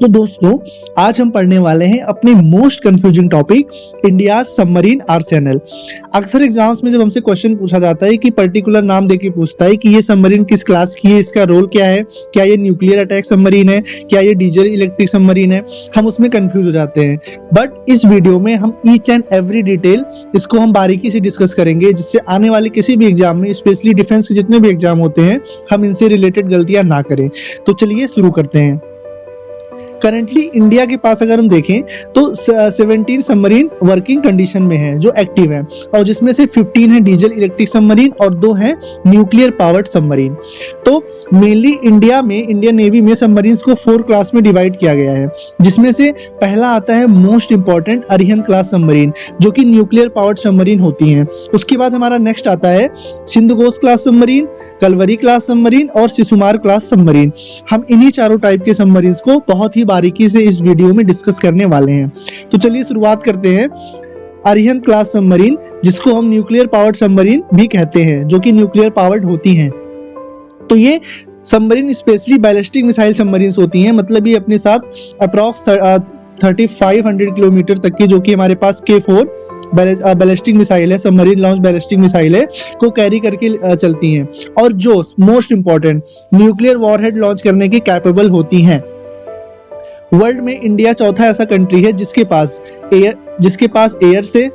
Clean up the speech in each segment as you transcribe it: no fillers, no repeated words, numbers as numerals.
तो दोस्तों, आज हम पढ़ने वाले हैं अपने most confusing topic India submarine Arsenal. अक्सर एग्जाम्स में जब हमसे क्वेश्चन पूछा जाता है कि पर्टिकुलर नाम देके पूछता है कि ये सबमरीन किस क्लास की है, इसका रोल क्या है, क्या ये न्यूक्लियर अटैक सबमरीन है, क्या ये डीजल इलेक्ट्रिक सबमरीन है, हम उसमें कंफ्यूज हो जाते हैं। बट इस वीडियो में हम ईच एंड एवरी डिटेल इसको हम बारीकी से डिस्कस करेंगे, जिससे आने वाले किसी भी एग्जाम में, स्पेशली डिफेंस के जितने भी एग्जाम होते हैं, हम इनसे रिलेटेड गलतियां ना करें। तो चलिए शुरू करते हैं। करंटली इंडिया के पास अगर हम देखें तो 17 सबमरीन वर्किंग कंडीशन में है जो एक्टिव है, और जिसमें से 15 है डीजल इलेक्ट्रिक सबमरीन और 2 हैं न्यूक्लियर पावर्ड सबमरीन। तो मेनली इंडिया में, इंडियन नेवी में सबमरीन्स को 4 क्लास में डिवाइड किया गया है, जिसमें से पहला आता है most important Arihant class submarine, जो कि न्यूक्लियर पावर्ड सबमरीन होती हैं। उसके बाद हमारा नेक्स्ट आता है Sindhu Ghosh class submarine, Kalvari class submarine और शिशुमार क्लास सबमरीन। हम इन्हीं चारों टाइप के सबमरीन्स को बहुत ही बारीकी से इस वीडियो में डिस्कस करने वाले हैं। तो चलिए शुरुआत करते हैं। अरिहंत क्लास सबमरीन, जिसको हम न्यूक्लियर पावर्ड सबमरीन भी कहते हैं, जो कि न्यूक्लियर पावर्ड होती हैं। तो ये submarine specially ballistic missile submarines होती हैं, मतलब ये अपने साथ अप्रॉक्स 3500 किलोमीटर तक की, जो कि हमारे पास K4 बैलिस्टिक मिसाइल है, सबमरीन लॉन्च बैलिस्टिक मिसाइल है, को कैरी करके चलती हैं, और जो most important nuclear warhead launch करने की कैपेबल होती हैं। वर्ल्ड में इंडिया चौथा ऐसा कंट्री है जिसके पास एयर से,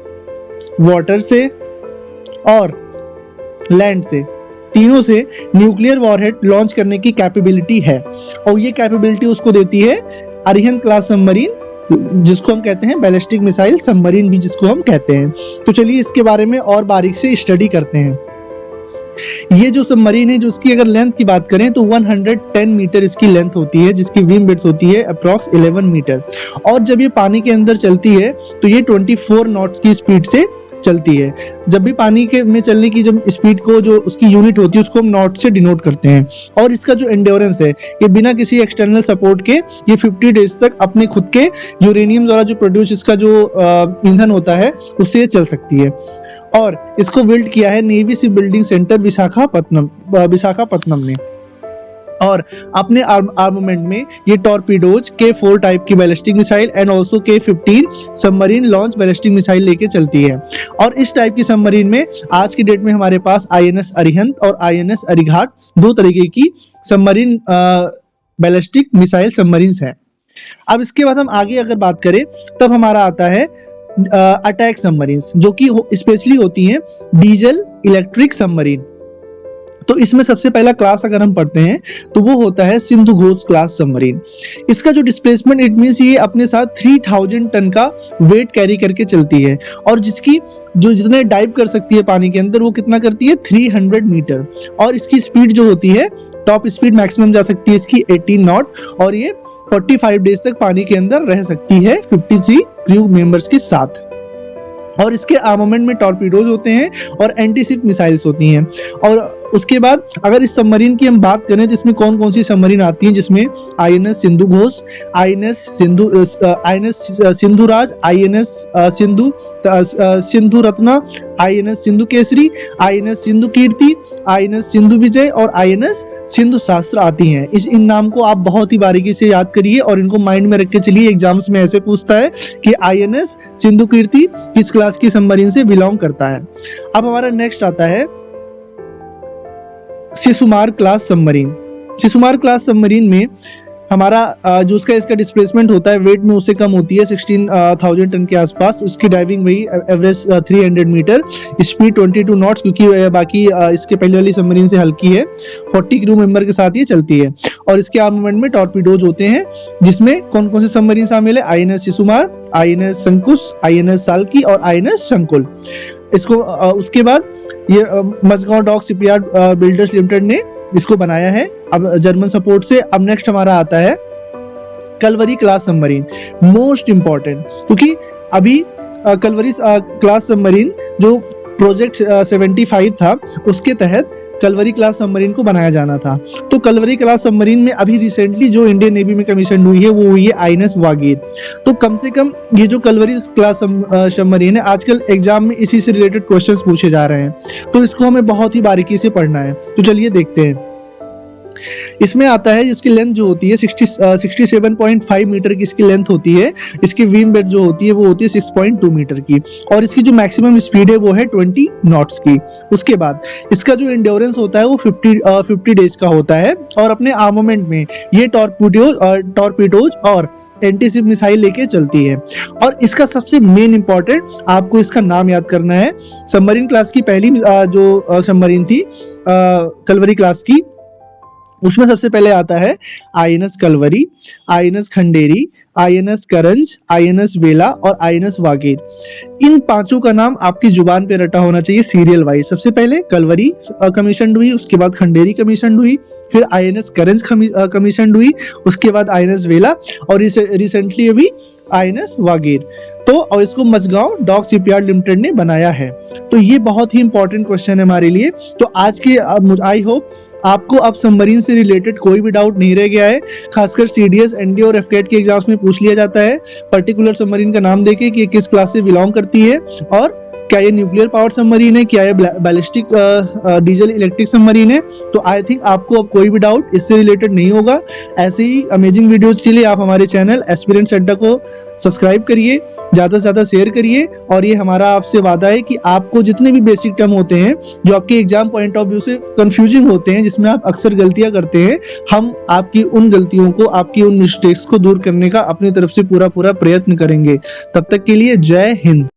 वाटर से और लैंड से, तीनों से न्यूक्लियर वॉरहेड लॉन्च करने की कैपेबिलिटी है, और ये कैपेबिलिटी उसको देती है अरिहंत क्लास सबमरीन, जिसको हम कहते हैं बैलिस्टिक मिसाइल सबमरीन भी जिसको हम कहते हैं। तो चलिए इसके बारे में और बारीक से स्टडी करते हैं। ये जो सबमरीन है, जो उसकी अगर लेंथ की बात करें तो 110 मीटर इसकी लेंथ होती है, जिसकी विंग विड्थ होती है अप्रॉक्स 11 मीटर, और जब ये पानी के अंदर चलती है तो ये 24 नॉट्स की स्पीड से चलती है। जब भी पानी के में चलने की जब स्पीड को, जो उसकी यूनिट होती है, उसको हम नॉट से डिनोट करते हैं। और इसका जो एंड्योरेंस है, ये बिना किसी एक्सटर्नल सपोर्ट के ये 50 डेज तक अपने खुद के यूरेनियम द्वारा जो प्रोड्यूस इसका जो ईंधन होता है, उससे ये चल सकती है। और इसको बिल्ड किया है navy ship building centre Visakhapatnam ने। और अपने आर्ममेंट में ये टॉर्पीडोज K4 टाइप की ballistic missile and also K15 submarine launch ballistic missile लेके चलती है। और इस टाइप की सबमरीन में आज की डेट में हमारे पास INS अरिहंत और INS अरिघाट 2 तरीके की सबमरीन बैलिस्टिक मिसाइल सबमरीन्स हैं। अब इसके बाद हम आगे अगर बात करें, तब हमारा आता है अटैक सबमरीन्स, जो कि स्पेशली होती हैं डीजल इलेक्ट्रिक सबमरीन। तो इसमें सबसे पहला क्लास अगर हम पढ़ते हैं तो वो होता है सिंधु घोष क्लास सबमरीन। इसका जो डिस्प्लेसमेंट, इट मींस ये अपने साथ 3000 टन का वेट कैरी करके चलती है, और जिसकी जो जितने डाइव कर सकती है पानी के अंदर, वो कितना करती है 300 मीटर, और इसकी स्पीड जो होती है, टॉप स्पीड मैक्सिमम जा सकती है इसकी 18 नॉट, और ये 45 डेज तक पानी के अंदर रह सकती है 53 क्रू मेंबर्स के साथ। और इसके आर्मामेंट में टॉर्पीडोज होते हैं और एंटी शिप मिसाइल्स होती हैं। और उसके बाद अगर इस सबमरीन की हम बात करें तो इसमें कौन कौन सी सबमरीन आती हैं, जिसमें INS Sindhu Ghosh, INS Sindhuraj, INS Sindhu Ratna, INS Sindhu Kesari, INS Sindhu कीर्ति, INS सिंधु विजय और INS सिंधु शास्त्र आती हैं। इन नाम को आप बहुत ही बारीकी से याद करिए और इनको माइंड में रख के चलिए। एग्जाम्स में ऐसे पूछता है कि INS सिंधु कीर्ति किस क्लास की सबमरीन से बिलोंग करता है। अब हमारा नेक्स्ट आता है Shishumar class submarine. Shishumar class submarine में हमारा जो उसका इसका डिस्प्लेसमेंट होता है, वेट में उससे कम होती है 16,000 टन के आसपास। उसकी डाइविंग वही एवरेज 300 मीटर, स्पीड 22 नॉट्स, क्योंकि बाकी इसके पहले वाली सबमरीन से हल्की है। 40 क्रू मेंबर के साथ ये चलती है। और इसके आर्मामेंट में टॉर्पीडोज होते हैं, जिसमें कौन कौन से सबमरीन शामिल है, INS शिशुमार, INS शंकुश, INS साल्की और INS शंकुल। इसको उसके बाद ये Mazagon dock shipyard builders limited ने इसको बनाया है, अब जर्मन सपोर्ट से। अब नेक्स्ट हमारा आता है Kalvari class submarine, most important, क्योंकि अभी कलवरी क्लास सबमरीन जो प्रोजेक्ट 75 था, उसके तहत कलवरी क्लास सबमरीन को बनाया जाना था। तो कलवरी क्लास सबमरीन में अभी रिसेंटली जो इंडियन नेवी में कमीशन हुई है, वो हुई है INS वागीर। तो कम से कम ये जो कलवरी क्लास सबमरीन है, आजकल एग्जाम में इसी से रिलेटेड क्वेश्चंस पूछे जा रहे हैं, तो इसको हमें बहुत ही बारीकी से पढ़ना है। तो चलिए देखते हैं। इसमें आता है इसकी लेंथ जो होती है 67.5 मीटर की इसकी लेंथ होती है। इसकी विंग वेट जो होती है वो होती है 6.2 मीटर की, और इसकी जो मैक्सिमम स्पीड है वो है 20 नॉट्स की। उसके बाद इसका जो एंड्योरेंस होता है वो 50 डेज का होता है, और अपने आर्मामेंट में ये टॉर्पीडोज और एंटीशिप मिसाइल लेके चलती है। और इसका सबसे मेन इंपॉर्टेंट आपको इसका नाम याद करना है। सबमरीन क्लास की पहली जो सबमरीन थी कलवरी क्लास की, उसमें सबसे पहले आता है INS Kalvari, INS Khanderi, INS Karanj, INS Vela और आईएनएस वागेर। इन पांचों का नाम आपकी जुबान पे रटा होना चाहिए सीरियल वाइज। सबसे पहले कलवरी कमीशन हुई, उसके बाद खंडेरी कमीशन हुई, फिर आईएनएस करंज कमीशन हुई, उसके बाद आईएनएस वेला, और रिसेंटली अभी आईएनएस वागेर। तो और इसको मझगांव डॉक शिपयार्ड लिमिटेड ने बनाया है। तो ये बहुत ही इंपॉर्टेंट क्वेश्चन है हमारे लिए। तो आज के आई होप आपको अब सबमरीन से रिलेटेड कोई भी डाउट नहीं रह गया है। खासकर सीडीएस, एनडीए और एफकेट के एग्जाम्स में पूछ लिया जाता है पर्टिकुलर सबमरीन का नाम देके कि किस क्लास से बिलोंग करती है, और क्या ये न्यूक्लियर पावर सबमरीन है, क्या ये बैलिस्टिक डीजल इलेक्ट्रिक सबमरीन है। तो आई थिंक आपको अब कोई भी डाउट इससे रिलेटेड नहीं होगा। ऐसे ही अमेजिंग वीडियोज के लिए आप हमारे चैनल एस्पिरेंट्स अड्डा को सब्सक्राइब करिए, ज़्यादा से ज़्यादा शेयर करिए, और ये हमारा आपसे वादा है कि आपको जितने भी बेसिक टर्म होते हैं जो आपके एग्जाम पॉइंट ऑफ व्यू से कंफ्यूजिंग होते हैं, जिसमें आप अक्सर गलतियां करते हैं, हम आपकी उन गलतियों को, आपकी उन मिस्टेक्स को दूर करने का अपनी तरफ से पूरा प्रयत्न करेंगे। तब तक के लिए जय हिंद।